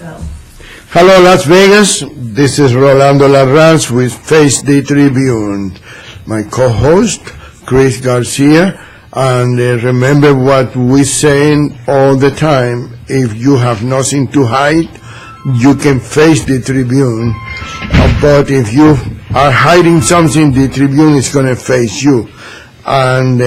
Go. Hello, Las Vegas. This is Rolando Larraz with Face the Tribune. My co-host, Chris Garcia. And remember what we're saying all the time. If you have nothing to hide, you can face the Tribune. But if you are hiding something, the Tribune is going to face you. And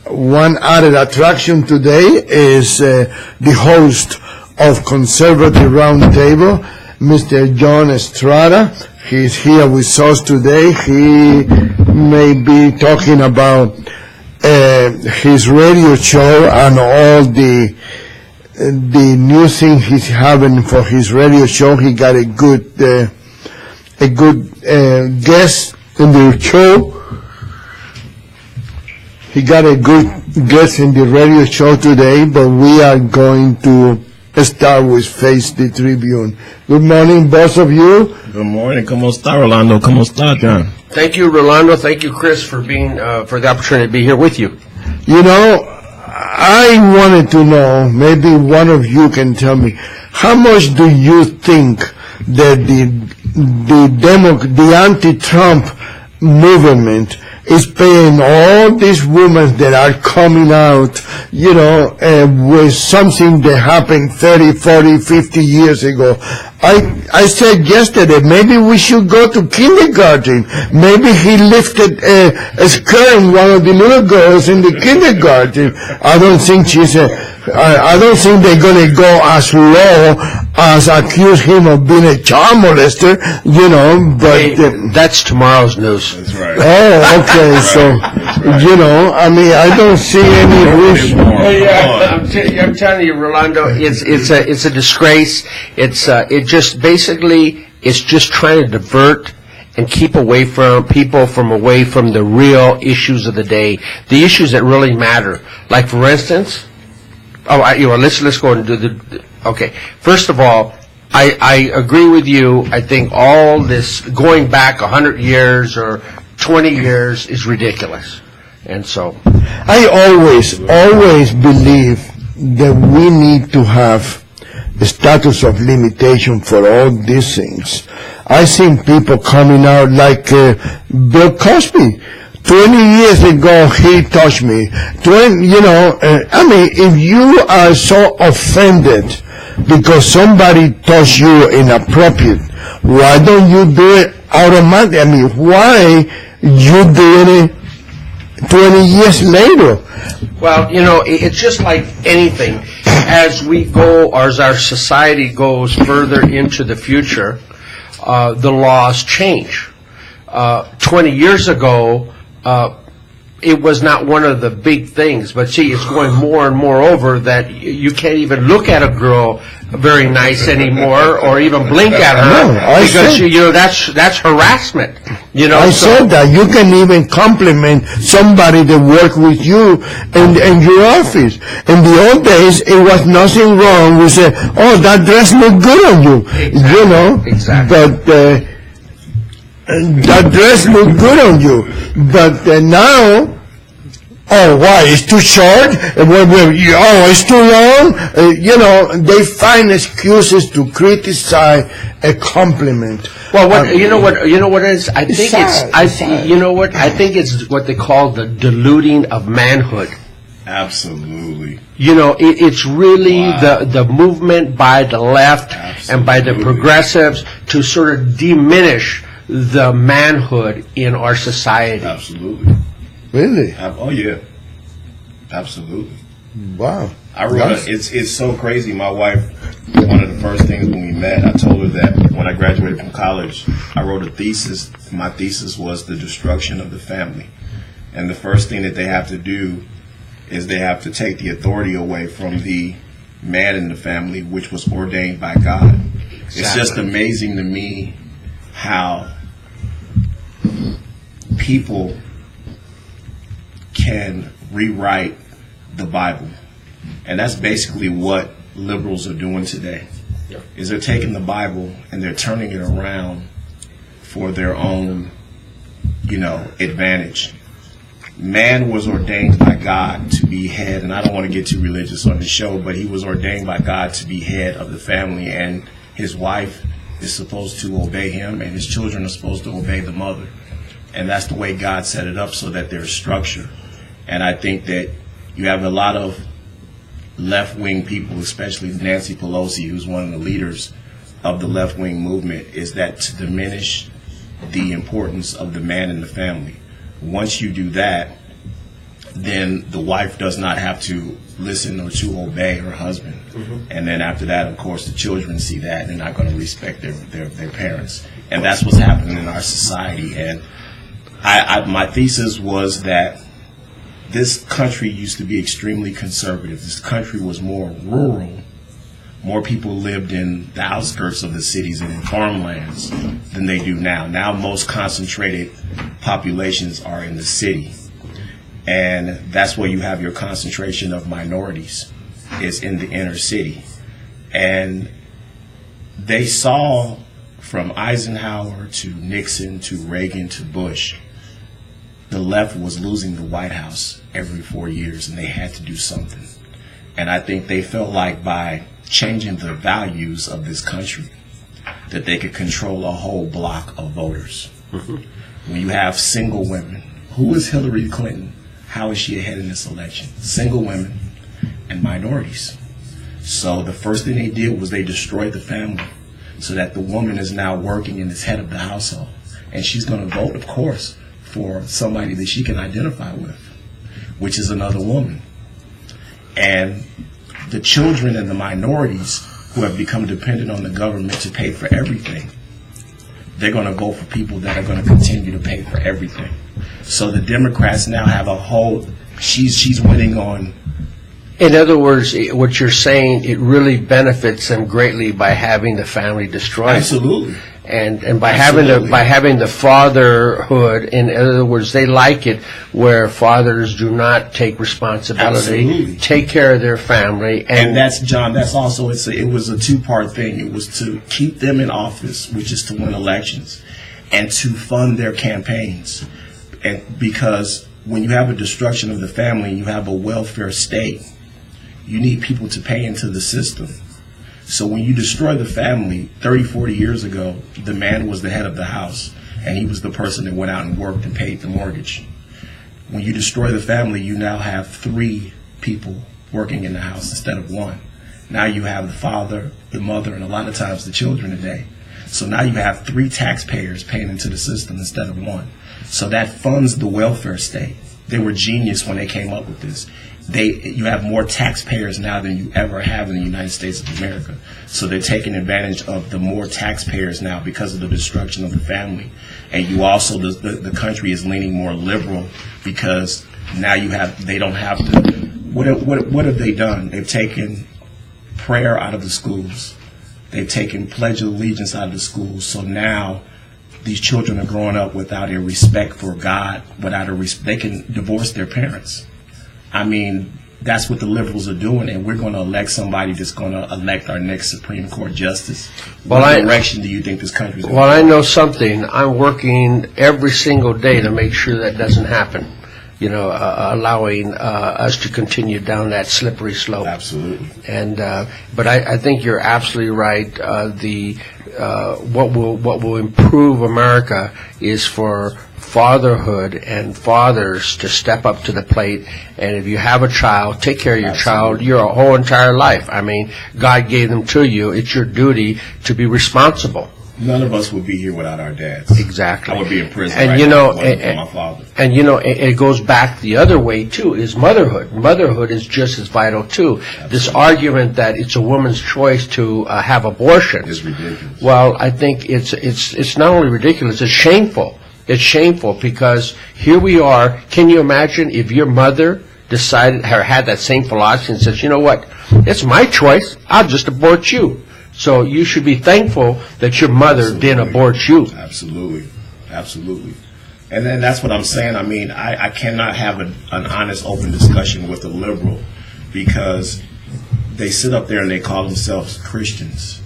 one added attraction today is the host of Conservative Roundtable, Mr. John Estrada. He's here with us today. He may be talking about his radio show and all the new thing he's having for his radio show. He got a good guest in the show. He got a good guest in the radio show today, but we are going to start with Face the Tribune. Good morning, both of you. Good morning. ¿Cómo está, Rolando? ¿Cómo está, John? Thank you, Rolando. Thank you, Chris, for being for the opportunity to be here with you. You know, I wanted to know, maybe one of you can tell me, how much do you think that the anti-Trump movement is paying all these women that are coming out, you know, with something that happened 30, 40, 50 years ago? I said yesterday, maybe we should go to kindergarten. Maybe he lifted a skirt in one of the little girls in the kindergarten. I don't think I don't think they're going to go as low as accuse him of being a child molester, you know, but... Hey, that's tomorrow's news. That's right. Oh, okay, Right. so, you know, I mean, I don't see any reason. I'm telling you, Rolando, it's a disgrace. It just basically, it's just trying to divert and keep away from people away from the real issues of the day, the issues that really matter. Like, for instance... let's go and do okay. First of all, I agree with you. I think all this going back 100 years or 20 years is ridiculous. And so I always believe that we need to have a statute of limitation for all these things. I've seen people coming out like Bill Cosby. 20 years ago, he touched me. I mean, if you are so offended because somebody touched you inappropriate, why don't you do it automatically? I mean, why you doing it 20 years later? Well, you know, it's just like anything. As we go, or as our society goes further into the future, the laws change. 20 years ago, it was not one of the big things, but see, it's going more and more over that you can't even look at a girl very nice anymore, or even blink at her, because you know that's harassment. You know, I said that you can even compliment somebody that worked with you in your office. In the old days, it was nothing wrong. We said, "Oh, that dress looked good on you," Exactly. You know. Exactly. But that dress looked good on you. But now, oh, why? It's too short? Oh, it's too long? You know, they find excuses to criticize a compliment. Well, you know what it is? I think sad. I think it's what they call the diluting of manhood. Absolutely. You know, it's really Wow. the movement by the left and by the Absolutely. progressives to sort of diminish the manhood in our society. Absolutely. Really? Oh, yeah. Absolutely. Wow. I wrote it's so crazy. My wife, one of the first things when we met, I told her that when I graduated from college, I wrote a thesis. My thesis was the destruction of the family. And the first thing that they have to do is they have to take the authority away from the man in the family, which was ordained by God. Exactly. It's just amazing to me how people can rewrite the Bible. And that's basically what liberals are doing today. Yep. Is they're taking the Bible and they're turning it around for their own, advantage. Man was ordained by God to be head, and I don't want to get too religious on the show, but he was ordained by God to be head of the family, and his wife is supposed to obey him, and his children are supposed to obey the mother. And that's the way God set it up, so that there's structure. And I think that you have a lot of left-wing people, especially Nancy Pelosi, who's one of the leaders of the left-wing movement, is that to diminish the importance of the man in the family. Once you do that, then the wife does not have to listen or to obey her husband. And then after that, of course, the children see that, and they're not going to respect their parents. And that's what's happening in our society. And my thesis was that this country used to be extremely conservative. This country was more rural. More people lived in the outskirts of the cities and in farmlands than they do now. Now most concentrated populations are in the city. And that's where you have your concentration of minorities, is in the inner city. And they saw from Eisenhower to Nixon to Reagan to Bush, the left was losing the White House every 4 years, and they had to do something. And I think they felt like by changing the values of this country, that they could control a whole block of voters. When you have single women, who is Hillary Clinton? How is she ahead in this election? Single women and minorities. So the first thing they did was they destroyed the family, so that the woman is now working and is head of the household. And she's going to vote, of course, for somebody that she can identify with, which is another woman. And the children and the minorities who have become dependent on the government to pay for everything, they're going to vote for people that are going to continue to pay for everything. So the Democrats now have a whole, she's winning on. In other words, what you're saying, it really benefits them greatly by having the family destroyed. Absolutely. And by Absolutely. having the fatherhood, in other words, they like it where fathers do not take responsibility, Absolutely. take care of their family, and that's, John, that's also, it was a two-part thing. It was to keep them in office, which is to win elections, and to fund their campaigns. And because when you have a destruction of the family, you have a welfare state, you need people to pay into the system. So when you destroy the family, 30, 40 years ago, the man was the head of the house, and he was the person that went out and worked and paid the mortgage. When you destroy the family, you now have 3 people working in the house instead of 1. Now you have the father, the mother, and a lot of times the children today. So now you have 3 taxpayers paying into the system instead of 1. So that funds the welfare state. They were genius when they came up with this. You have more taxpayers now than you ever have in the United States of America. So they're taking advantage of the more taxpayers now because of the destruction of the family. And you also, the country is leaning more liberal because now they don't have to, what have they done? They've taken prayer out of the schools. They've taken Pledge of Allegiance out of the schools. So now these children are growing up without a respect for God, they can divorce their parents. I mean, that's what the liberals are doing, and we're going to elect somebody that's going to elect our next Supreme Court justice. What direction do you think this country is going? Well, I know something. I'm working every single day to make sure that doesn't happen. You know, allowing us to continue down that slippery slope. Absolutely. And but I think you're absolutely right. What will improve America is for fatherhood and fathers to step up to the plate. And if you have a child, take care of your child your whole entire life. I mean, God gave them to you. It's your duty to be responsible. None of us would be here without our dads. Exactly. I would be in prison and right you know, now for my father. And you know, it goes back the other way too, is motherhood. Motherhood is just as vital too. Absolutely. This argument that it's a woman's choice to have abortion is ridiculous. Well, I think it's not only ridiculous, it's shameful. It's shameful because here we are. Can you imagine if your mother decided or had that same philosophy and says, you know what, it's my choice, I'll just abort you. So you should be thankful that your mother didn't abort you. Absolutely. Absolutely. And then that's what I'm saying. I mean, I cannot have an honest, open discussion with a liberal because they sit up there and they call themselves Christians.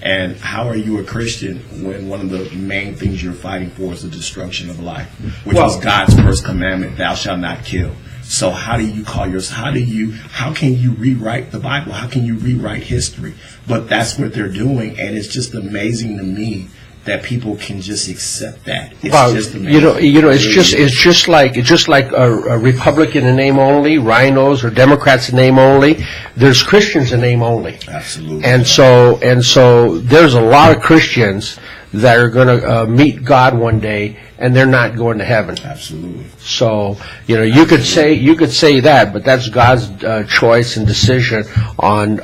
And how are you a Christian when one of the main things you're fighting for is the destruction of life, which was God's first commandment, thou shalt not kill. So how do you call yours? How can you rewrite the Bible? How can you rewrite history? But that's what they're doing, and it's just amazing to me that people can just accept that. It's just amazing. It's just like a Republican in name only, rhinos or Democrats in name only. There's Christians in name only. Absolutely. And so there's a lot of Christians that are going to meet God one day, and they're not going to heaven. Absolutely. So you could say that, but that's God's choice and decision on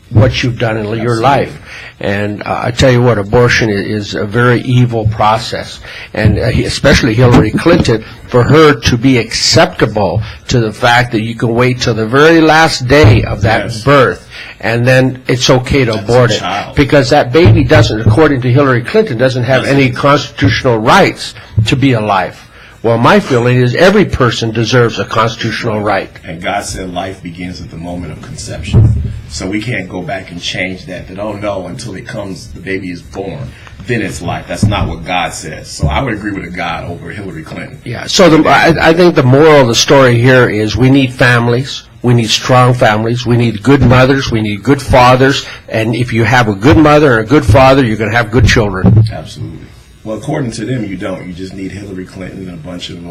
what you've done in your life. And I tell you what, abortion is a very evil process, and especially Hillary Clinton, for her to be acceptable to the fact that you can wait till the very last day of that birth, and then it's okay to abort it, because that baby doesn't, according to Hillary Clinton, doesn't have any constitutional rights to be alive. Well, my feeling is every person deserves a constitutional right. And God said life begins at the moment of conception. So we can't go back and change that oh no, until it comes, the baby is born, then it's life. That's not what God says. So I would agree with a God over Hillary Clinton. Yeah, so I think the moral of the story here is we need families. We need strong families. We need good mothers. We need good fathers. And if you have a good mother and a good father, you're going to have good children. Absolutely. Well, according to them, you don't. You just need Hillary Clinton and a bunch of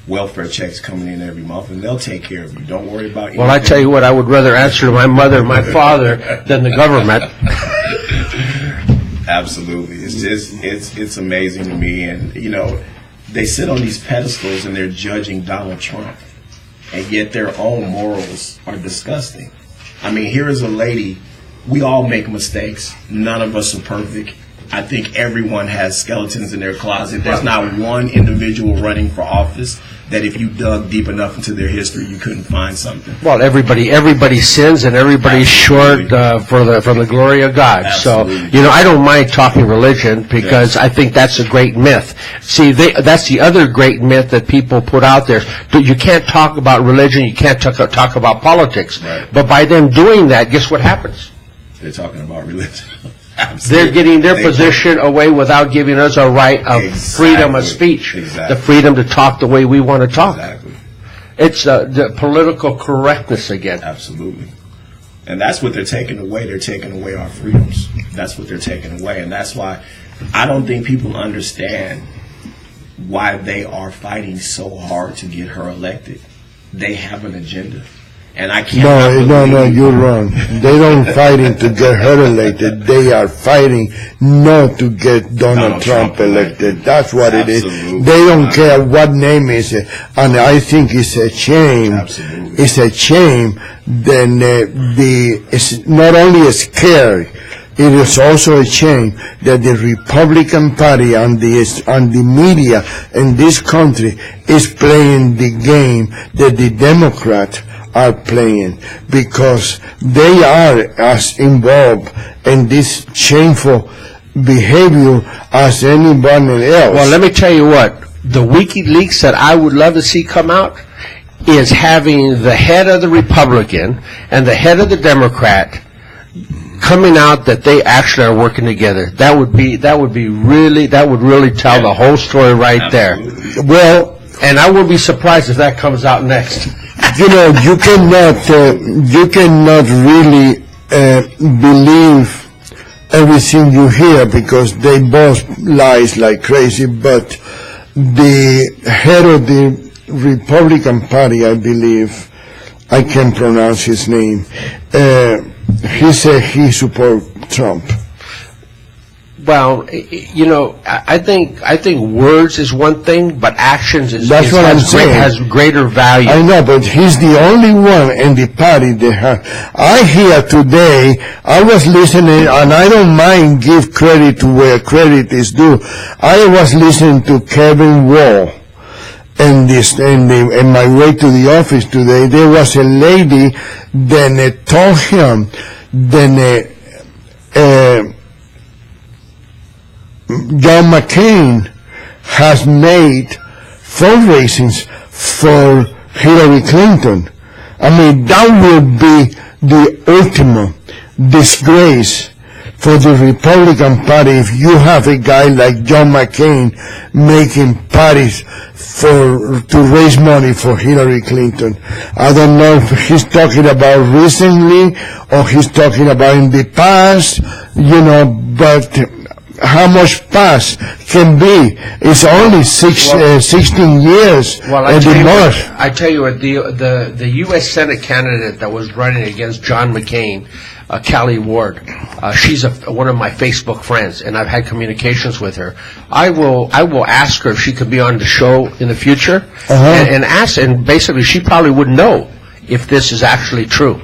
welfare checks coming in every month, and they'll take care of you. Don't worry about anything. Well, I tell you what, I would rather answer to my mother and my father than the government. Absolutely. It's amazing to me. And, they sit on these pedestals and they're judging Donald Trump, and yet their own morals are disgusting. I mean, here is a lady. We all make mistakes. None of us are perfect. I think everyone has skeletons in their closet. There's not one individual running for office that if you dug deep enough into their history, you couldn't find something. Well, everybody sins, and everybody's short from the glory of God. Absolutely. So, I don't mind talking religion, because I think that's a great myth. See, that's the other great myth that people put out there. You can't talk about religion, you can't talk about politics. Right. But by them doing that, guess what happens? They're talking about religion. They're getting their position away without giving us a right of freedom of speech, the freedom to talk the way we want to talk. Exactly. It's the political correctness again. Absolutely. And that's what they're taking away. They're taking away our freedoms. That's what they're taking away. And that's why I don't think people understand why they are fighting so hard to get her elected. They have an agenda. And I can't. No, you're wrong. They don't fighting to get her elected. They are fighting not to get Donald Trump elected. That's what it is. They don't care what name is it. And I think it's a shame. Absolutely. It's a shame. Then it's not only scary. It is also a shame that the Republican Party and the media in this country is playing the game that the Democrats are playing, because they are as involved in this shameful behavior as anybody else. Well, let me tell you what, the WikiLeaks that I would love to see come out is having the head of the Republican and the head of the Democrat coming out that they actually are working together. That would really tell the whole story right there. Well, and I will be surprised if that comes out next. You cannot really believe everything you hear, because they both lies like crazy. But the head of the Republican Party, I believe, I can't pronounce his name, he said he supports Trump. Well, I think words is one thing, but actions has greater value. I know, but he's the only one in the party that I hear today. I was listening, and I don't mind give credit to where credit is due. I was listening to Kevin Wall, in my way to the office today. There was a lady that told him John McCain has made fundraisings for Hillary Clinton. I mean, that would be the ultimate disgrace for the Republican Party if you have a guy like John McCain making parties to raise money for Hillary Clinton. I don't know if he's talking about recently or he's talking about in the past, but how much past can be? It's only 16 years at the most. I tell you what, the U.S. Senate candidate that was running against John McCain, Callie Ward, she's one of my Facebook friends, and I've had communications with her. I will ask her if she could be on the show in the future, and ask, and basically she probably would know if this is actually true,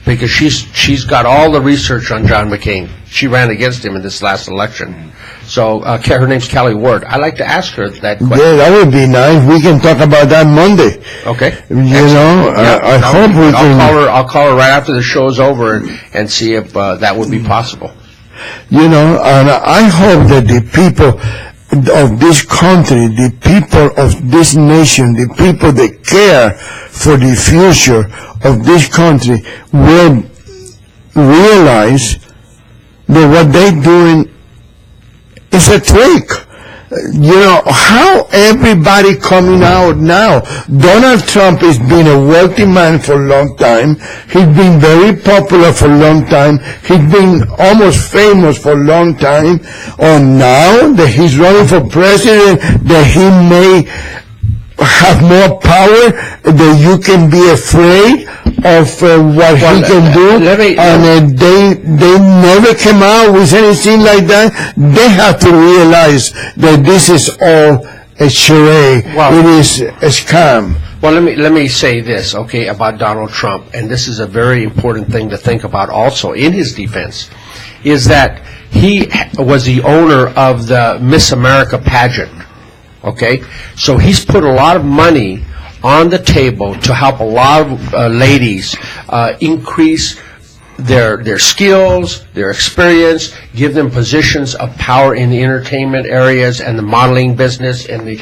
because she's got all the research on John McCain. She ran against him in this last election. So her name's Callie Ward. I'd like to ask her that question. Yeah, that would be nice. We can talk about that Monday. Okay. I hope we can. I'll call her right after the show's over and see if that would be possible. And I hope that the people of this country, the people of this nation, the people that care for the future of this country will realize that what they're doing is a trick. How everybody coming out now. Donald Trump has been a wealthy man for a long time. He's been very popular for a long time. He's been almost famous for a long time. Now that he's running for president, that he may have more power, that you can be afraid of what he can do, and they never came out with anything like that. They have to realize that this is all a charade. It is a scam. Well, let me say this, okay, about Donald Trump, and this is a very important thing to think about also in his defense, is that he was the owner of the Miss America pageant. Okay, so he's put a lot of money on the table to help a lot of ladies increase their skills, their experience, give them positions of power in the entertainment areas and the modeling business, and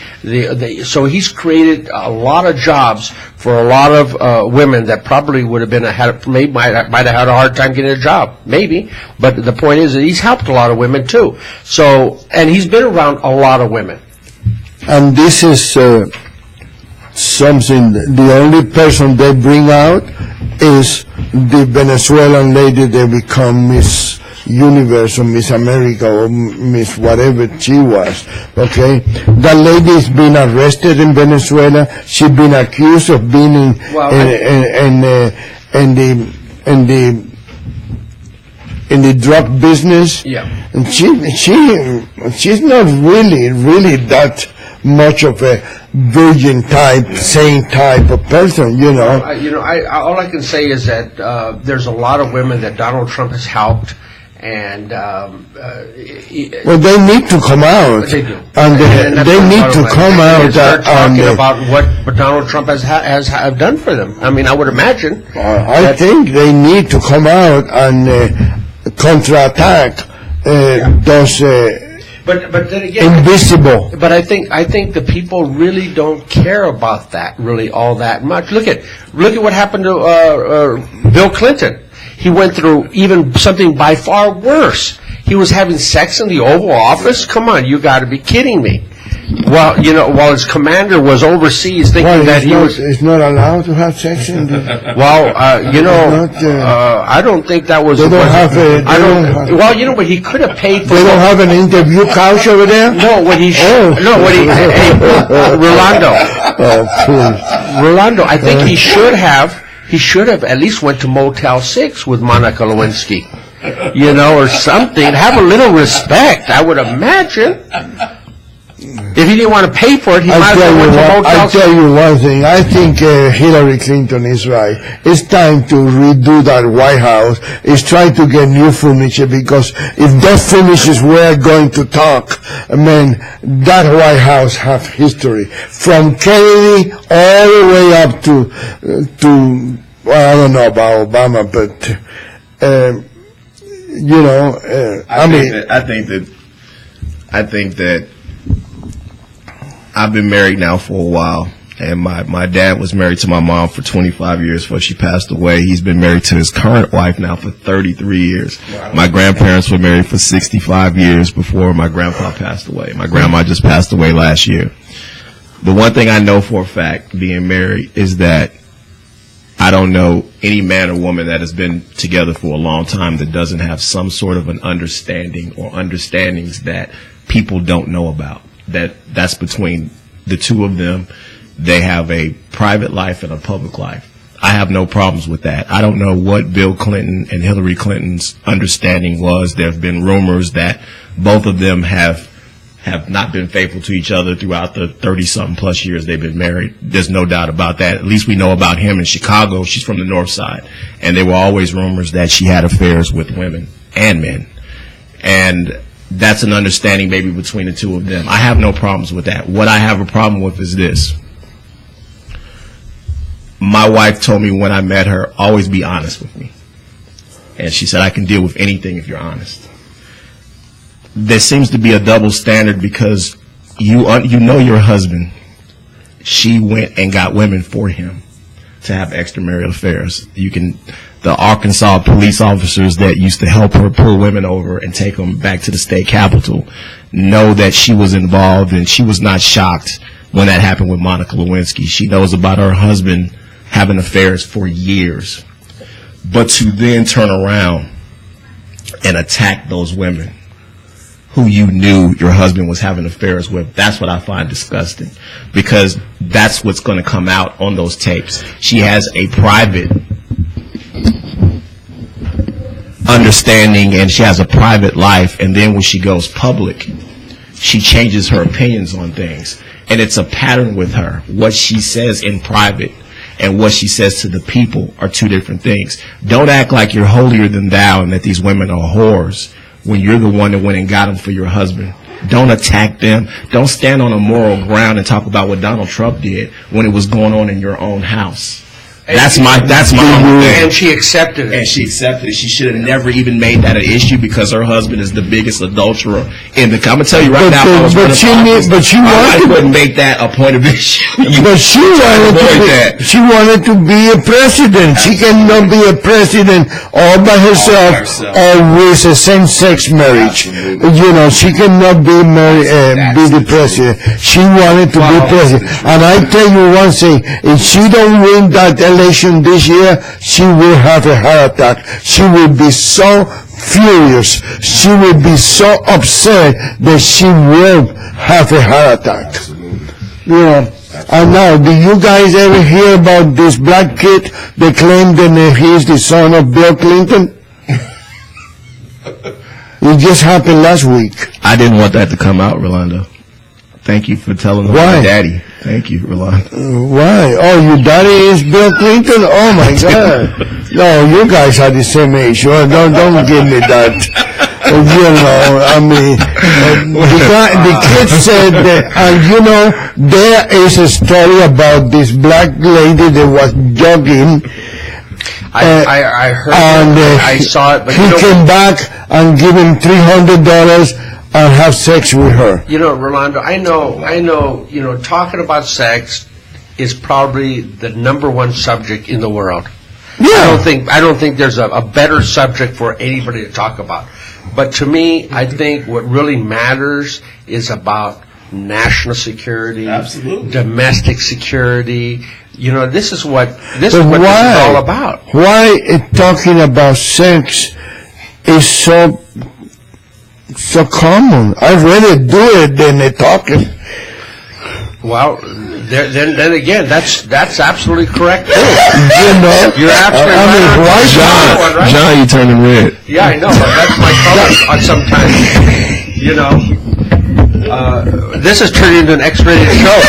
so he's created a lot of jobs for a lot of women that probably would have been might have had a hard time getting a job, maybe. But the point is that he's helped a lot of women too. So, and he's been around a lot of women. And this is something, the only person they bring out is the Venezuelan lady that become Miss Universe or Miss America or Miss whatever she was, okay? That lady's been arrested in Venezuela. She's been accused of being in the drug business. Yeah. And she's not really that much of a virgin type, sane type of person, all I can say is that there's a lot of women that Donald Trump has helped, and well, they need to come out. They do, and they need to come out and start talking about what Donald Trump has done for them. I mean, I would imagine. I think they need to come out and counterattack those. But then again, invisible. But I think the people really don't care about that really all that much. Look at what happened to Bill Clinton. He went through even something by far worse. He was having sex in the Oval Office. Come on, you got to be kidding me. Well, while his commander was overseas thinking that he's not allowed to have sex in the... Well, I don't think that was... They don't have a... Well, but he could have paid for... They don't have an interview couch over there? No, hey, Rolando. Oh, please. Rolando, I think he should have at least went to Motel 6 with Monica Lewinsky. Or something. Have a little respect, I would imagine. If he didn't want to pay for it, he might have went to Motel 6. I'll tell you one thing. I think Hillary Clinton is right. It's time to redo that White House. It's time to get new furniture, because if that furniture we're going to talk, that White House have history. From Kennedy all the way up to well, I don't know about Obama, but, I think that I've been married now for a while, And my dad was married to my mom for 25 years before she passed away. He's been married to his current wife now for 33 years. Wow. My grandparents were married for 65 years before my grandpa passed away. My grandma just passed away last year. The one thing I know for a fact, being married, is that I don't know any man or woman that has been together for a long time that doesn't have some sort of an understanding or understandings that people don't know about. That's between the two of them. They have a private life and a public life. I have no problems with that. I don't know what Bill Clinton and Hillary Clinton's understanding was. There have been rumors that both of them have not been faithful to each other throughout the 30-something plus years they've been married. There's no doubt about that. At least we know about him in Chicago. She's from the North Side. And there were always rumors that she had affairs with women and men. And that's an understanding maybe between the two of them. I have no problems with that. What I have a problem with is this. My wife told me when I met her, always be honest with me. And she said, I can deal with anything if you're honest. There seems to be a double standard because you know your husband. She went and got women for him to have extramarital affairs. The Arkansas police officers that used to help her pull women over and take them back to the state capitol know that she was involved, and she was not shocked when that happened with Monica Lewinsky. She knows about her husband having affairs for years. But to then turn around and attack those women who you knew your husband was having affairs with, that's what I find disgusting, because that's what's going to come out on those tapes. She has a private understanding and she has a private life, and then when she goes public, she changes her opinions on things. And it's a pattern with her. What she says in private and what she says to the people are two different things. Don't act like you're holier than thou and that these women are whores when you're the one that went and got them for your husband. Don't attack them. Don't stand on a moral ground and talk about what Donald Trump did when it was going on in your own house. That's my and she accepted it. And she accepted it. She should have never even made that an issue because her husband is the biggest adulterer in the. I'm gonna tell you right now. But she wouldn't make that a point of issue. But she wanted to be a president. She cannot be a president all by herself or with a same-sex marriage. Absolutely. You know, she cannot be the president. She wanted to be president. And I tell you one thing: if she don't win that election this year, she will have a heart attack. She will be so furious. She will be so upset that she will have a heart attack. You know. And now, do you guys ever hear about this black kid? They claim that he's the son of Bill Clinton. It just happened last week. I didn't want that to come out, Rolando. Thank you for telling me my daddy. Thank you, Rolando. Why? Oh, your daddy is Bill Clinton? Oh, my God. No, you guys are the same age. Well, don't give me that. You know, I mean, the kid said that, and you know, there is a story about this black lady that was jogging. I heard it, I saw it, but he came back and gave him $300 and have sex with her. You know, Rolando, I know, you know, talking about sex is probably the #1 subject in the world. Yeah. I don't think there's a better subject for anybody to talk about. But to me, I think what really matters is about national security, absolutely, domestic security. You know, this is what this is all about. Why talking about sex is so common? I'd rather do it than talking. Well, then again, that's absolutely correct too. You know, you're absolutely right. John, you turning red. Yeah, I know, but that's my color sometimes. You know, this is turning into an X-rated show.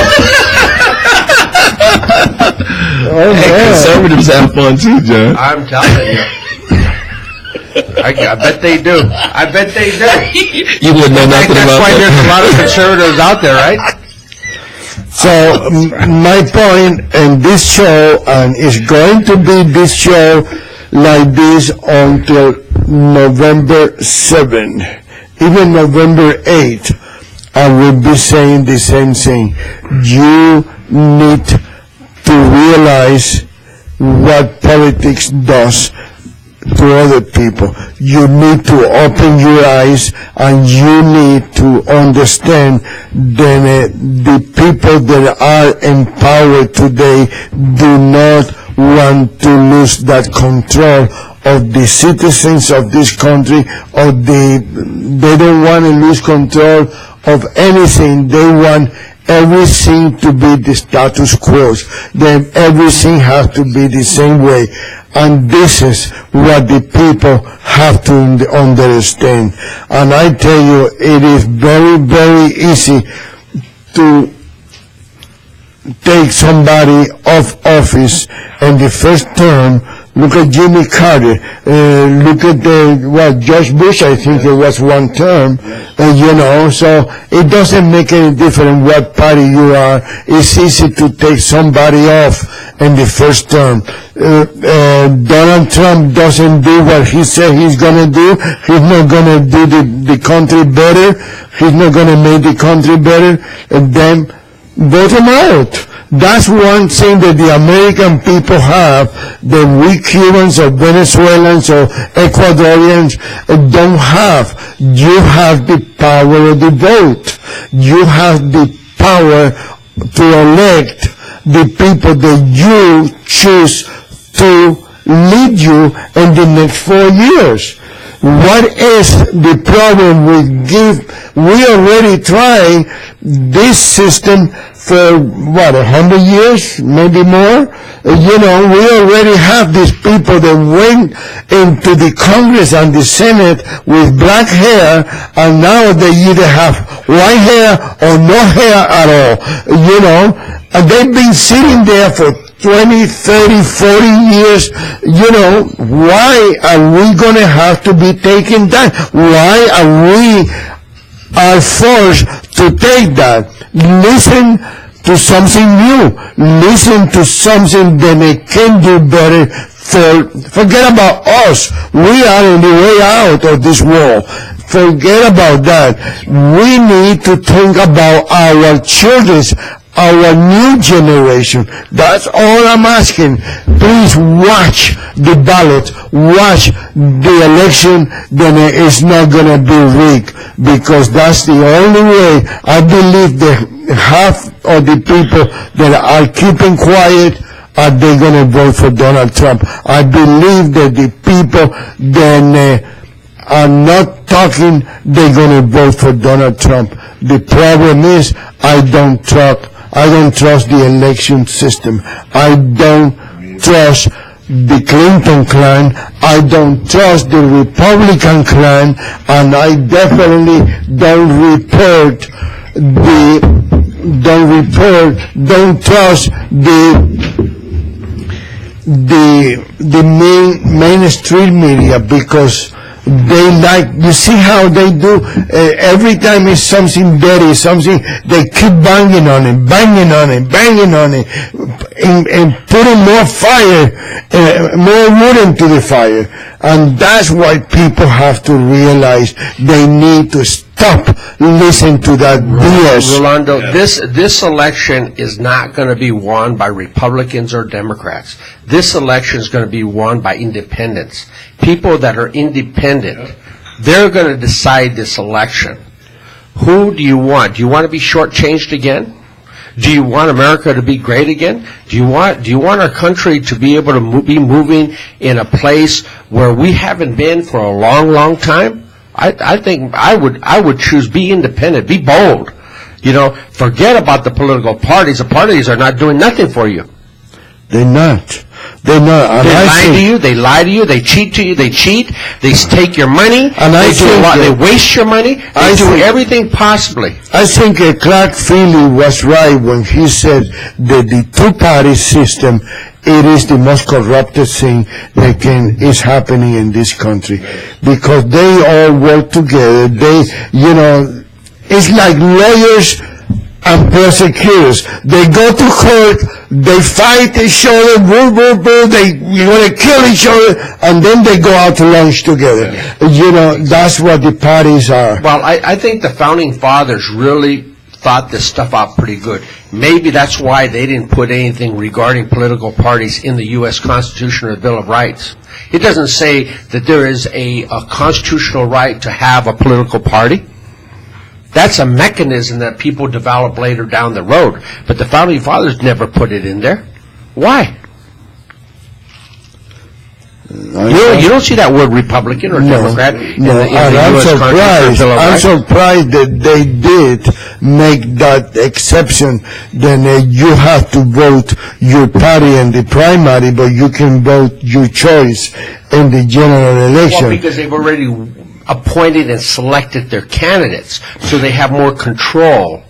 Hey, conservatives have fun too, John. I'm telling you. I bet they do. I bet they do. You wouldn't know nothing about that. That's why there's a lot of conservatives out there, right? So my point in this show, and it's going to be this show like this until November 7, even November 8, I will be saying the same thing. You need to realize what politics does to other people. You need to open your eyes, and you need to understand that the people that are in power today do not want to lose that control of the citizens of this country, they don't want to lose control of anything. They want everything to be the status quo. Then everything has to be the same way. And this is what the people have to understand. And I tell you, it is very, very easy to take somebody off office in the first term. Look at Jimmy Carter. Look at George Bush, I think it was one term. So it doesn't make any difference what party you are. It's easy to take somebody off in the first term. Donald Trump doesn't do what he said he's going to do. He's not going to do the country better. He's not going to make the country better. And then vote him out. That's one thing that the American people have that we Cubans or Venezuelans or Ecuadorians don't have. You have the power of the vote. You have the power to elect the people that you choose to lead you in the next 4 years. What is the problem we already tried this system for, 100 years, maybe more? We already have these people that went into the Congress and the Senate with black hair, and now they either have white hair or no hair at all, and they've been sitting there for 20, 30, 40 years. Why are we going to have to be taking that? Why are forced to take that? Listen to something new. Listen to something that they can do better. Forget about us. We are on the way out of this world. Forget about that. We need to think about our children, our new generation. That's all I'm asking. Please watch the ballot, watch the election, then it's not going to be rigged, because that's the only way. I believe that half of the people that are keeping quiet are they going to vote for Donald Trump. I believe that the people that are not talking, they're going to vote for Donald Trump. The problem is I don't trust the election system. I don't trust the Clinton clan. I don't trust the Republican clan, and I definitely don't trust the mainstream media, because they you see how they do, every time it's something dirty, something, they keep banging on it, and putting more fire, more wood into the fire. And that's why people have to realize they need to stop listening to that BS. Rolando, this election is not going to be won by Republicans or Democrats. This election is going to be won by independents. People that are independent, they're going to decide this election. Who do you want? Do you want to be shortchanged again? Do you want America to be great again? Do you want our country to be able to be moving in a place where we haven't been for a long, long time? I think I would choose be independent, be bold. Forget about the political parties. The parties are not doing nothing for you. They're not. They lie to you, they cheat to you, they take your money, they waste your money, they do everything possibly. I think Clark Feely was right when he said that the two-party system, it is the most corrupted thing that is happening in this country, because they all work together. It's like lawyers and prosecutors. They go to court, they fight each other, they want to kill each other, and then they go out to lunch together. That's what the parties are. Well, I think the Founding Fathers really thought this stuff out pretty good. Maybe that's why they didn't put anything regarding political parties in the U.S. Constitution or the Bill of Rights. It doesn't say that there is a constitutional right to have a political party. That's a mechanism that people develop later down the road. But the Founding Fathers never put it in there. Why? You don't see that word Republican or Democrat in the U.S. Constitution. I'm surprised that they did make that exception. Then you have to vote your party in the primary, but you can vote your choice in the general election. Well, because they've already appointed and selected their candidates, so they have more control.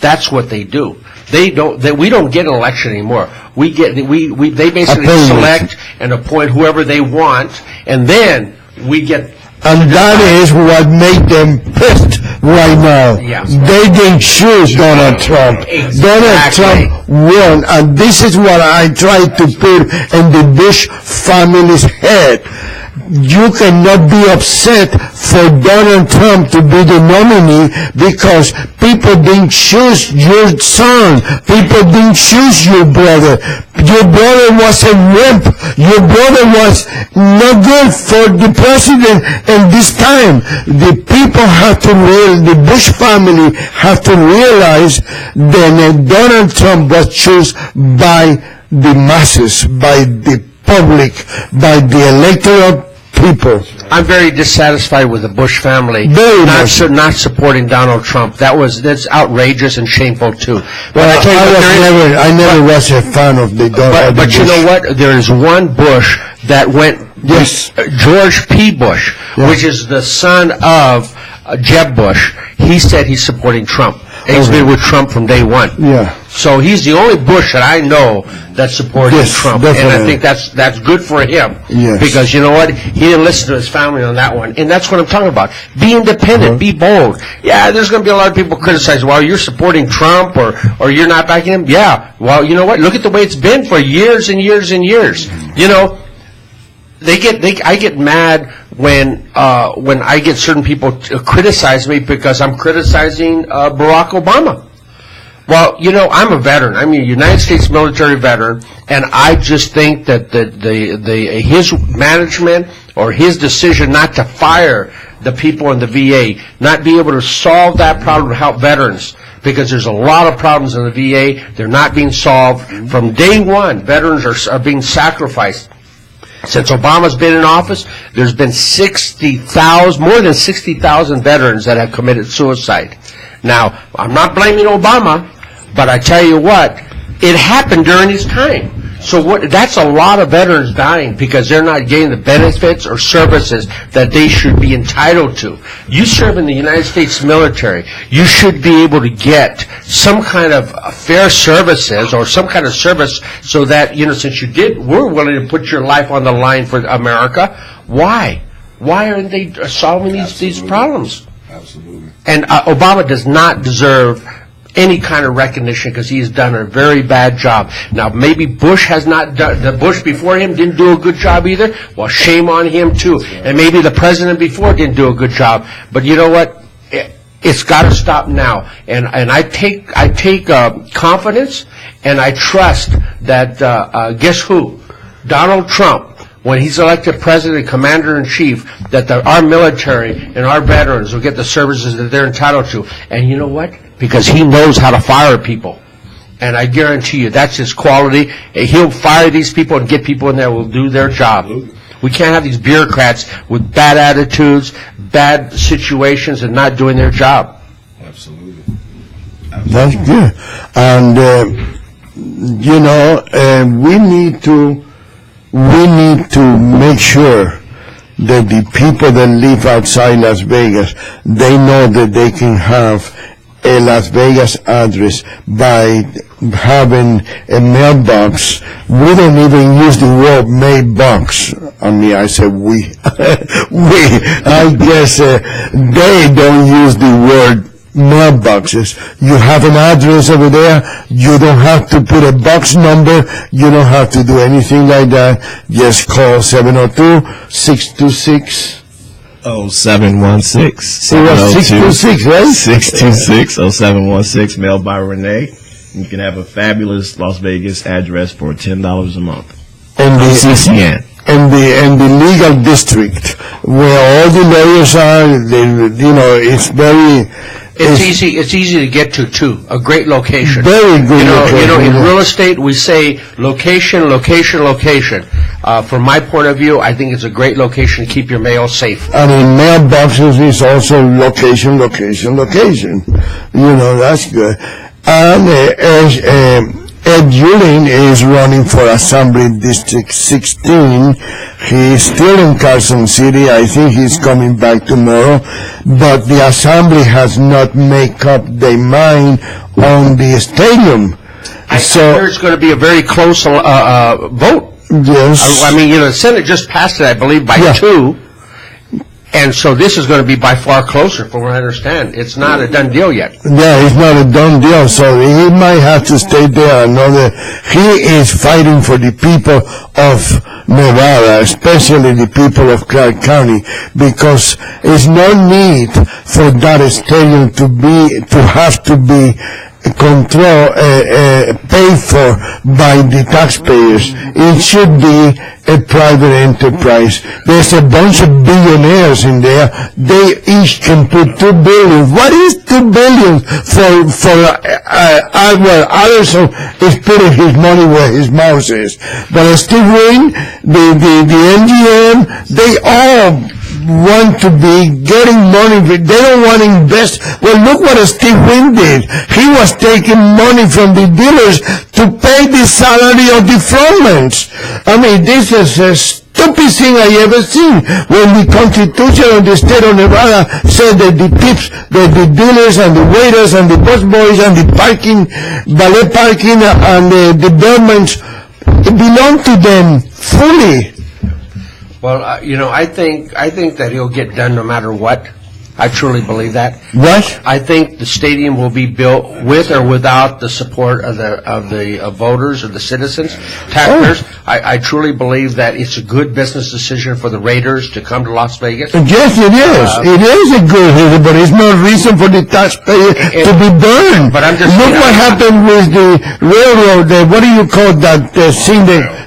That's what they do. We don't get an election anymore. They basically select and appoint whoever they want, and then we get. And that is what made them pissed right now. Yes. They didn't choose Donald Trump. Exactly. Donald Trump won, and this is what I tried to put in the Bush family's head. You cannot be upset for Donald Trump to be the nominee because people didn't choose your son. People didn't choose your brother. Your brother was a wimp. Your brother was not good for the president in this time. The people have to the Bush family have to realize that Donald Trump was chosen by the masses, by the public, by the electoral people. I'm very dissatisfied with the Bush family not supporting Donald Trump. That's outrageous and shameful too. Well, I never was a fan of the Donald. But you know what? There is one Bush that went. Yes, George P. Bush, which is the son of Jeb Bush. He said he's supporting Trump. He's been with Trump from day one. Yeah. So he's the only Bush that I know that supports Trump. Definitely. And I think that's good for him. Yes. Because you know what? He didn't listen to his family on that one. And that's what I'm talking about. Be independent. Be bold. Yeah, there's going to be a lot of people criticize, well, you're supporting Trump or you're not backing him. Yeah. Well, you know what? Look at the way it's been for years and years and years. You know, I get mad when I get certain people to criticize me because I'm criticizing Barack Obama. Well, you know, I'm a veteran. I'm a United States military veteran, and I just think that his management or his decision not to fire the people in the VA, not be able to solve that problem to help veterans, because there's a lot of problems in the VA. They're not being solved. From day one, veterans are being sacrificed. Since Obama's been in office, there's been more than 60,000 veterans that have committed suicide. Now, I'm not blaming Obama, but I tell you what, it happened during his time. So that's a lot of veterans dying because they're not getting the benefits or services that they should be entitled to. You serve in the United States military. You should be able to get some kind of fair services or some kind of service so that, you know, since we're willing to put your life on the line for America. Why? Why aren't they solving these problems? Absolutely. And Obama does not deserve any kind of recognition because he has done a very bad job. Now, maybe Bush has not done, the Bush before him didn't do a good job either. Well, shame on him too. And maybe the president before didn't do a good job. But you know what? It's got to stop now. And I take confidence and I trust that, guess who? Donald Trump, when he's elected president and commander-in-chief, that our military and our veterans will get the services that they're entitled to. And you know what? Because he knows how to fire people. And I guarantee you, that's his quality. He'll fire these people and get people in there who will do their job. We can't have these bureaucrats with bad attitudes, bad situations, and not doing their job. Absolutely. That's good. And, you know, we need to make sure that the people that live outside Las Vegas, they know that they can have a Las Vegas address by having a mailbox. We don't even use the word mailbox. I mean, I said we. I guess they don't use the word mailboxes. You have an address over there. You don't have to put a box number. You don't have to do anything like that. Just call 702-626 0716. It was 626, right? 626-0716, mailed by Renee. You can have a fabulous Las Vegas address for $10 a month. And the CCN. And the legal district where all the lawyers are, it's very. It's easy to get to too. A great location. Very good location. In real estate we say location, location, location. From my point of view, I think it's a great location to keep your mail safe. And in mailboxes is also location, location, location. That's good. And Ed Yulin is running for Assembly District 16. He's still in Carson City. I think he's coming back tomorrow. But the Assembly has not made up their mind on the stadium. I hear it's going to be a very close vote. Yes. I mean, the Senate just passed it, I believe, by 2. And so this is going to be by far closer, from what I understand. It's not a done deal yet. Yeah, it's not a done deal, so he might have to stay there another. He is fighting for the people of Nevada, especially the people of Clark County, because there's no need for that stadium to have to be paid for by the taxpayers. It should be a private enterprise. There's a bunch of billionaires in there. They each can put $2 billion. What is $2 billion Alderson is putting his money where his mouth is. But Steve Wynn, the NGM, they all want to be getting money. They don't want to invest. Well, look what Steve Wynn did. He was taking money from the dealers to pay the salary of the frontmen. I mean, this is the stupidest thing I ever seen. When the Constitution of the state of Nevada said that the tips, that the dealers and the waiters and the bus boys and the parking, valet parking and the bellmen, it belonged to them fully. Well, I think that he'll get done no matter what. I truly believe that. What? I think the stadium will be built with or without the support of the voters or the citizens, taxpayers. I truly believe that it's a good business decision for the Raiders to come to Las Vegas. Yes, it is. It is a good reason, but it's no reason for the taxpayer to be burned. But look what happened with the railroad. What do you call that thing?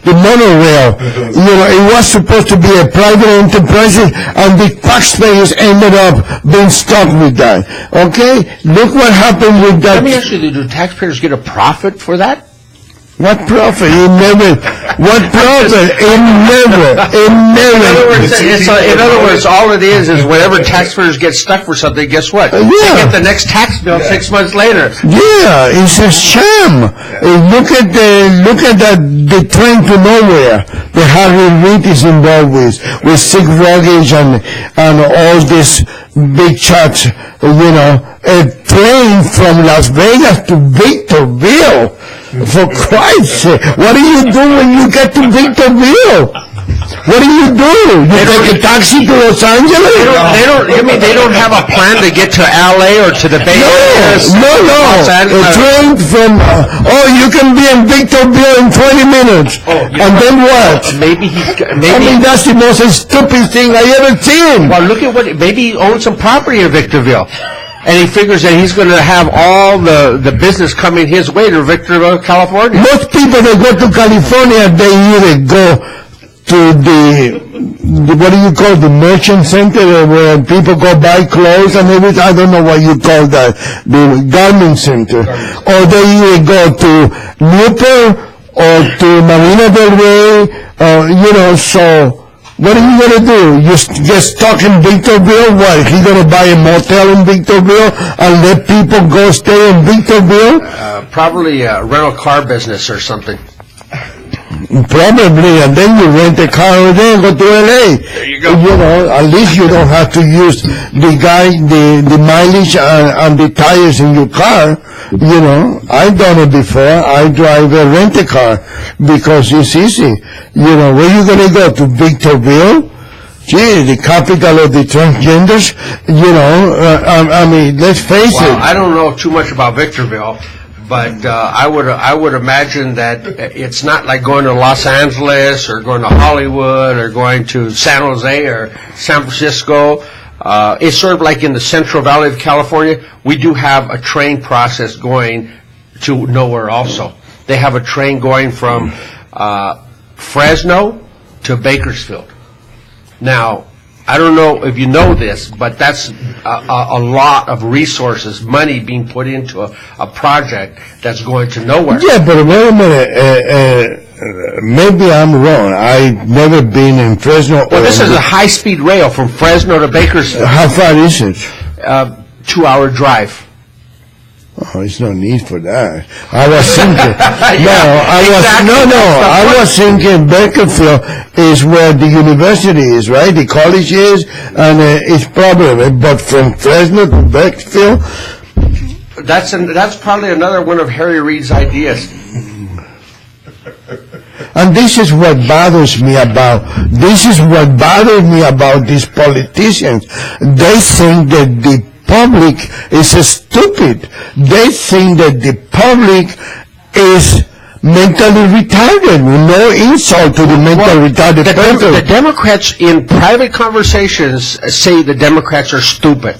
The monorail. It was supposed to be a private enterprise, and the taxpayers ended up being stuck with that. Okay? Look what happened with that. Let me ask you, do taxpayers get a profit for that? What profit? It never. What profit? It never. In other words, all it is whenever taxpayers get stuck for something, guess what? They get the next tax bill 6 months later. Yeah, it's a sham. Look at the train to nowhere that Harry Reid is involved with sick luggage and all this big shots. A plane from Las Vegas to Victorville. For Christ's sake, what do you do when you get to Victorville? What do? You take a taxi to Los Angeles? They don't have a plan to get to LA or to the Bay Area? No. A train from, you can be in Victorville in 20 minutes. And then what? Maybe I mean, that's the most stupid thing I ever seen. Well, look at maybe he owns some property in Victorville. And he figures that he's going to have all the business coming his way to Victorville, California. Most people that go to California, they either go to the what do you call the merchant center where people go buy clothes and everything. I don't know what you call that, the garment center. Or they either go to Newport or to Marina del Rey, so. What are you going to do? You get stuck in Victorville? What? He going to buy a motel in Victorville and let people go stay in Victorville? Probably a rental car business or something. Probably, and then you rent a car over there and go to L.A. There you go. At least you don't have to use the mileage and the tires in your car. I've done it before. I drive a rent-a-car because it's easy. Where you going to go? To Victorville? Gee, the capital of the transgenders? I mean, let's face it. I don't know too much about Victorville. But I would imagine that it's not like going to Los Angeles or going to Hollywood or going to San Jose or San Francisco. It's sort of like in the Central Valley of California. We do have a train process going to nowhere also. They have a train going from Fresno to Bakersfield. Now, I don't know if you know this, but that's a lot of resources, money being put into a project that's going to nowhere. Yeah, but wait a minute. Maybe I'm wrong. I've never been in Fresno. Well, this is a high-speed rail from Fresno to Bakersfield. How far is it? 2-hour drive. Oh, there's no need for that. I was thinking, I was thinking Bakersfield is where the university is, right? The college is, and it's probably, but from Fresno to Bakersfield. That's probably another one of Harry Reid's ideas. And this is what bothers me about these politicians. They think that the public is stupid. They think that the public is mentally retarded. No insult to the mentally retarded person. The Democrats in private conversations say the Democrats are stupid.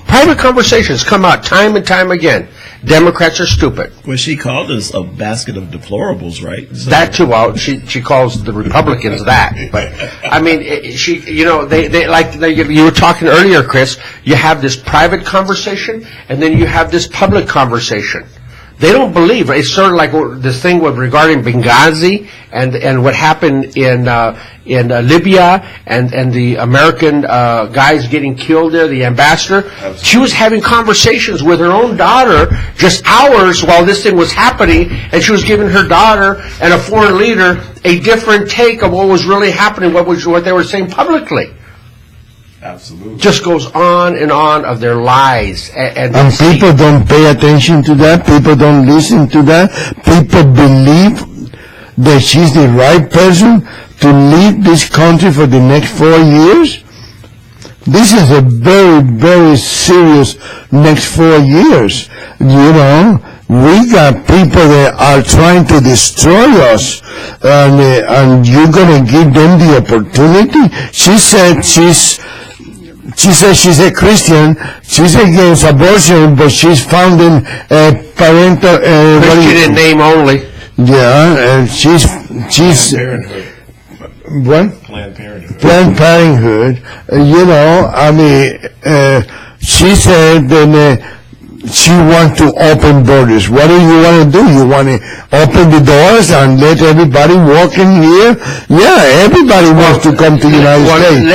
Private conversations come out time and time again. Democrats are stupid. Well, she called us a basket of deplorables, right? So. That too. Well, she calls the Republicans that. But I mean, they like you were talking earlier, Chris. You have this private conversation, and then you have this public conversation. They don't believe. It's sort of like this thing regarding Benghazi and what happened in Libya and the American guys getting killed there, the ambassador. Absolutely. She was having conversations with her own daughter just hours while this thing was happening, and she was giving her daughter and a foreign leader a different take of what was really happening, what they were saying publicly. Absolutely. Just goes on and on of their lies. And people don't pay attention to that. People don't listen to that. People believe that she's the right person to lead this country for the next 4 years. This is a very, very serious next 4 years. We got people that are trying to destroy us, and you're going to give them the opportunity. She said she's a Christian. She's against abortion, but she's founding a parental Christian in name only. Yeah, and she's Planned Parenthood. What? Planned Parenthood. Planned Parenthood. She said that she wants to open borders. What do you want to do? You want to open the doors and let everybody walk in here? Yeah, everybody wants to come to the United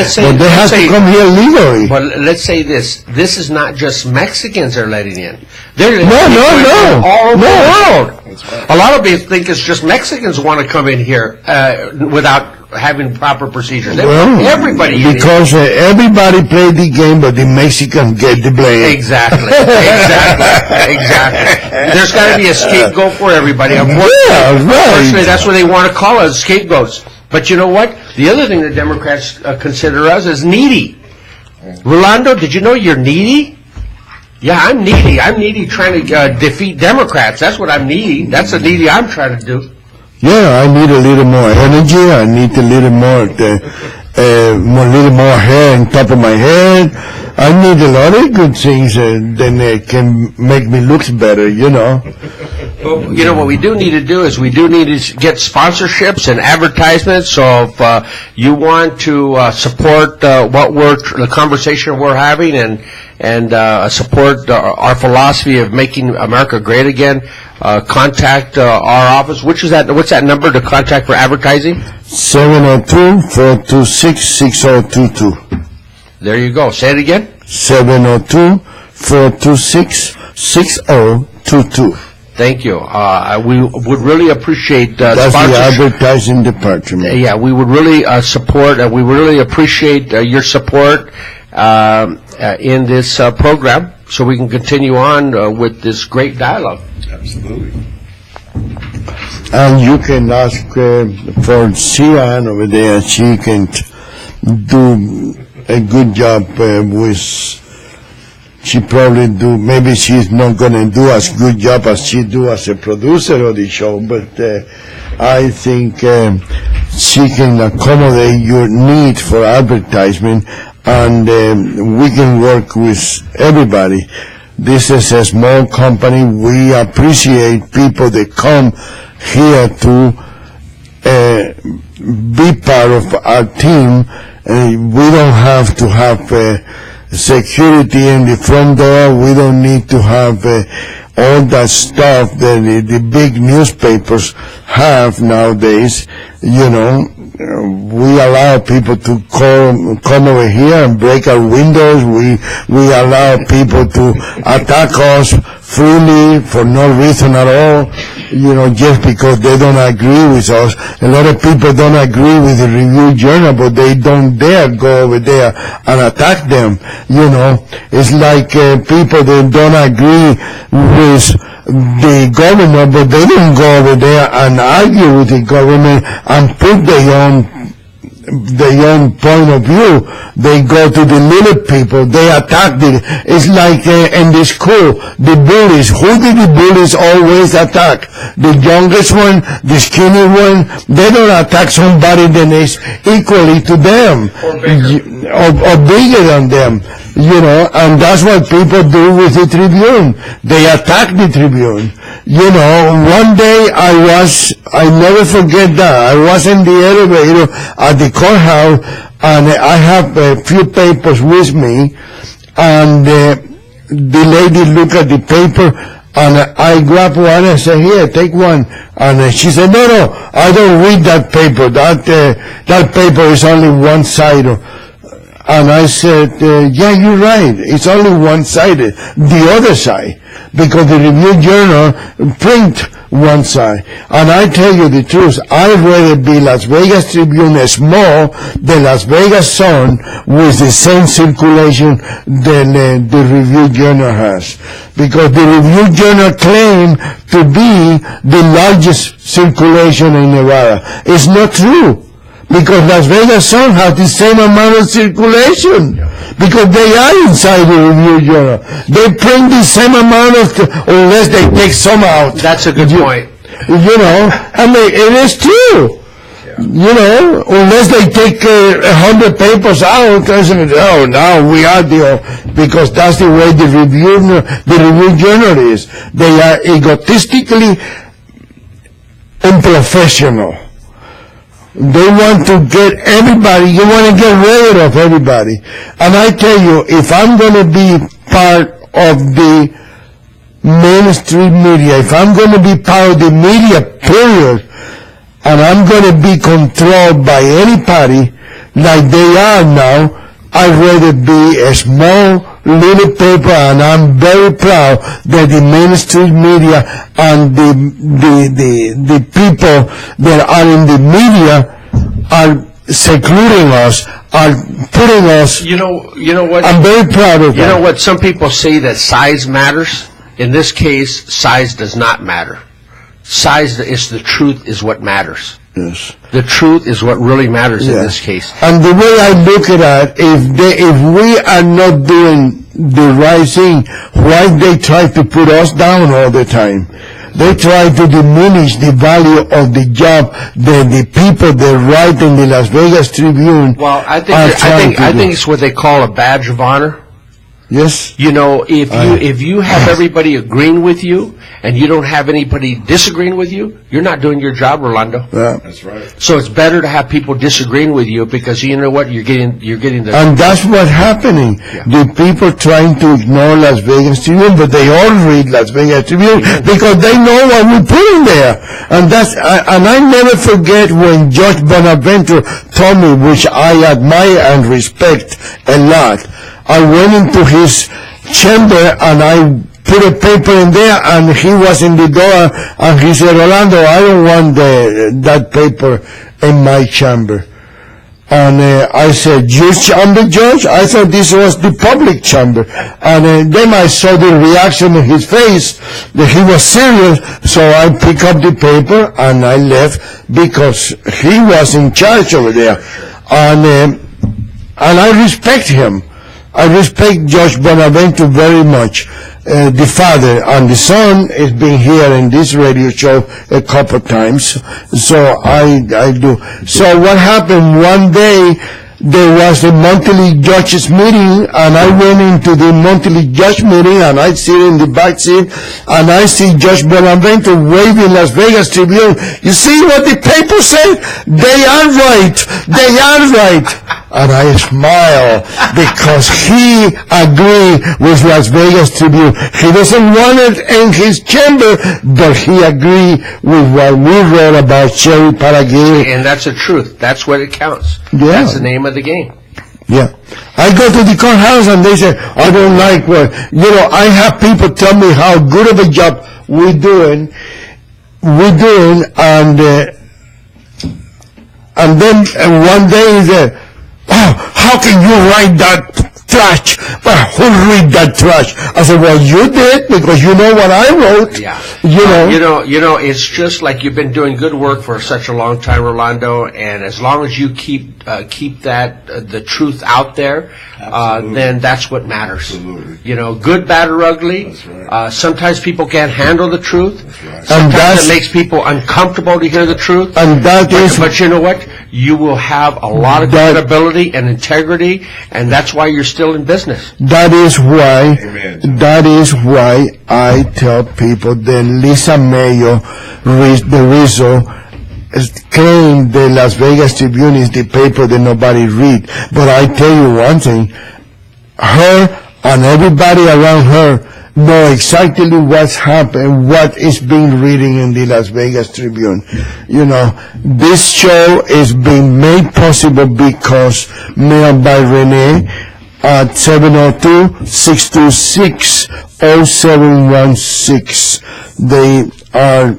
States, but they have to come here legally. But let's say this. This is not just Mexicans they're letting in. They're letting No. all over the world. That's right. A lot of people think it's just Mexicans want to come in here without having proper procedures. Everybody because everybody played the game, but the Mexicans get the blame. Exactly. There's got to be a scapegoat for everybody. Unfortunately, that's what they want to call us, scapegoats. But you know what? The other thing the Democrats consider us is needy. Rolando, did you know you're needy? Yeah, I'm needy. I'm needy trying to defeat Democrats. That's what I'm needy. That's the needy I'm trying to do. Yeah, I need a little more energy. I need a little more hair on top of my head. I need a lot of good things that can make me look better, Well, what we do need to do is we do need to get sponsorships and advertisements. So if you want to support the conversation we're having and support our philosophy of making America great again, contact our office. What's that number to contact for advertising? 702-426-6022. There you go. Say it again. 702-426-6022. Thank you. We would really appreciate that's the advertising department. Yeah, we would really support. We would really appreciate your support in this program, so we can continue on with this great dialogue. Absolutely. And you can ask for Cian over there. She can do a good job with she probably do, maybe she's not going to do as good job as she do as a producer of the show, but I think she can accommodate your need for advertisement, and we can work with everybody. This is a small company. We appreciate people that come here to be part of our team. We don't have to have security in the front door. We don't need to have all that stuff that the big newspapers have nowadays. You know, we allow people to come over here and break our windows. We allow people to attack us freely for no reason at all, you know, just because they don't agree with us. A lot of people don't agree with the Review Journal, but they don't dare go over there and attack them. You know, it's like people that don't agree with the government, but they don't go over there and argue with the government and put their own point of view. They go to the little people. They attack it's like in the school, the bullies. Who did the bullies always attack? The youngest one, the skinny one. They don't attack somebody that is equally to them. Or bigger than them. You know, and that's what people do with the Tribune. They attack the Tribune. You know, one day I never forget that. I was in the elevator at the courthouse, and I have a few papers with me, and the lady looked at the paper, and I grabbed one and said, "Here, take one." And she said, "No, I don't read that paper. That paper is only one-sided." And I said, yeah, you're right. It's only one-sided. The other side. Because the Review Journal print one side. And I tell you the truth, I'd rather be Las Vegas Tribune small than Las Vegas Sun with the same circulation than the Review Journal has. Because the Review Journal claimed to be the largest circulation in Nevada. It's not true. Because Las Vegas Sun has the same amount of circulation. Because they are inside the Review Journal. They print the same amount of, unless they take some out. That's a good point. You know, I mean, it is true. Yeah. You know, unless they take 100 papers out, oh, now we are because that's the way the Review Journal is. They are egotistically unprofessional. They want to get everybody, you want to get rid of everybody. And I tell you, if I'm going to be part of the mainstream media, if I'm going to be part of the media, period, and I'm going to be controlled by any party like they are now, I'd rather be a small little paper, and I'm very proud that the mainstream media and the people that are in the media are secluding us, are putting us. You know what? I'm very proud of that. You know what? Some people say that size matters. In this case, size does not matter. Size is the truth is what matters. Yes. The truth is what really matters in this case. And the way I look at it, if we are not doing the right thing, why they try to put us down all the time? They try to diminish the value of the job that the people that write in the Las Vegas Tribune. Well, I think it's what they call a badge of honor. Yes. You know, if you have everybody agreeing with you and you don't have anybody disagreeing with you, you're not doing your job, Rolando. Yeah. That's right. So it's better to have people disagreeing with you because you know what, you're getting the. And that's what's happening. Yeah. The people trying to ignore Las Vegas Tribune, but they all read Las Vegas Tribune because they know what we put in there. And I never forget when Judge Bonaventure told me, which I admire and respect a lot. I went into his chamber and I put a paper in there, and he was in the door, and he said, "Rolando, I don't want that paper in my chamber." And I said, "Your chamber, Judge?" I thought this was the public chamber. And then I saw the reaction in his face that he was serious, so I picked up the paper and I left because he was in charge over there. And I respect him. I respect Judge Bonaventure very much. The father and the son has been here in this radio show a couple times, so I do. So what happened one day, there was a monthly judges meeting, and I went into the monthly judge meeting, and I sit in the back seat, and I see Judge Bonaventure waving Las Vegas Tribune. You see what the paper said? They are right. They are right. And I smile because he agreed with Las Vegas Tribune. He doesn't want it in his chamber, but he agreed with what we read about Sherry Paraguay. And that's the truth. That's what it counts. Yeah. That's the name of the game. Yeah. I go to the courthouse and they say, I don't like what, I have people tell me how good of a job we're doing, and then one day he said, oh, how can you write that trash? Well, who read that trash? I said, well, you did, because you know what I wrote. Yeah. You know, it's just like you've been doing good work for such a long time, Rolando, and as long as you keep that, the truth out there, then that's what matters. Absolutely. Good, bad, or ugly. That's right. Sometimes people can't handle the truth. That's right. Sometimes it makes people uncomfortable to hear the truth. And But you know what? You will have a lot of credibility and integrity, and that's why you're still in business. That is why, Amen. that is why I tell people that Lisa Mayo, the Rizzo, claim the Las Vegas Tribune is the paper that nobody read. But I tell you one thing, her and everybody around her know exactly what's happened, what is being reading in the Las Vegas Tribune. This show is being made possible because mailed by Renee at 702-626-0716. They are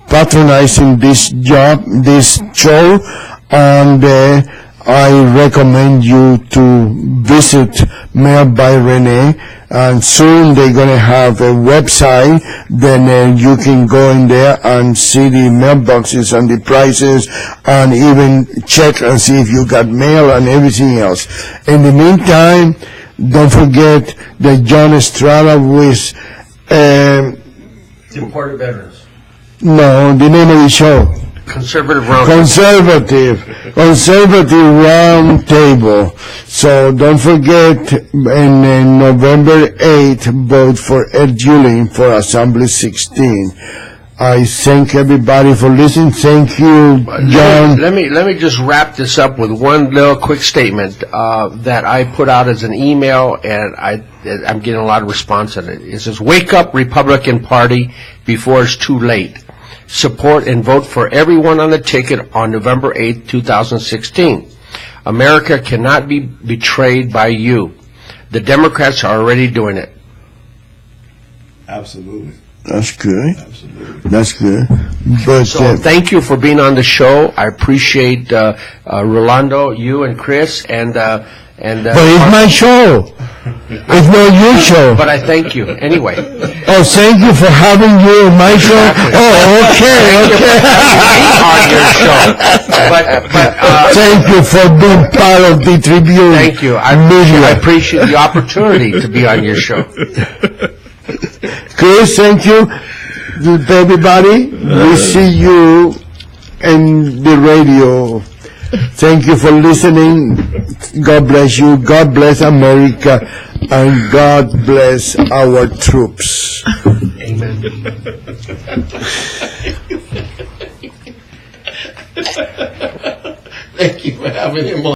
patronizing this show, and I recommend you to visit Mailed by Renee, and soon they're going to have a website. Then you can go in there and see the mailboxes and the prices, and even check and see if you got mail and everything else. In the meantime, don't forget that John Estrada with Deported veterans. no, the name of the show. Conservative round. Conservative round table. So don't forget, in November 8th, vote for Ed Julin for Assembly 16. I thank everybody for listening. Thank you, John. Let me just wrap this up with one little quick statement that I put out as an email, and I'm getting a lot of response on it. It says, "Wake up, Republican Party, before it's too late. Support and vote for everyone on the ticket on November 8th, 2016. America cannot be betrayed by you. The Democrats are already doing it." Absolutely. That's good. Absolutely. That's good. But So thank you for being on the show. I appreciate Rolando, you and Chris, and but it's my show. It's not your show. But I thank you anyway. Oh, thank you for having you on my show. Oh, okay. On your show. But Thank you for being part of the Tribune. thank you. I appreciate the opportunity to be on your show. Chris, thank you to everybody. We see you in the radio. Thank you for listening. God bless you. God bless America. And God bless our troops. Amen. Thank you for having him on.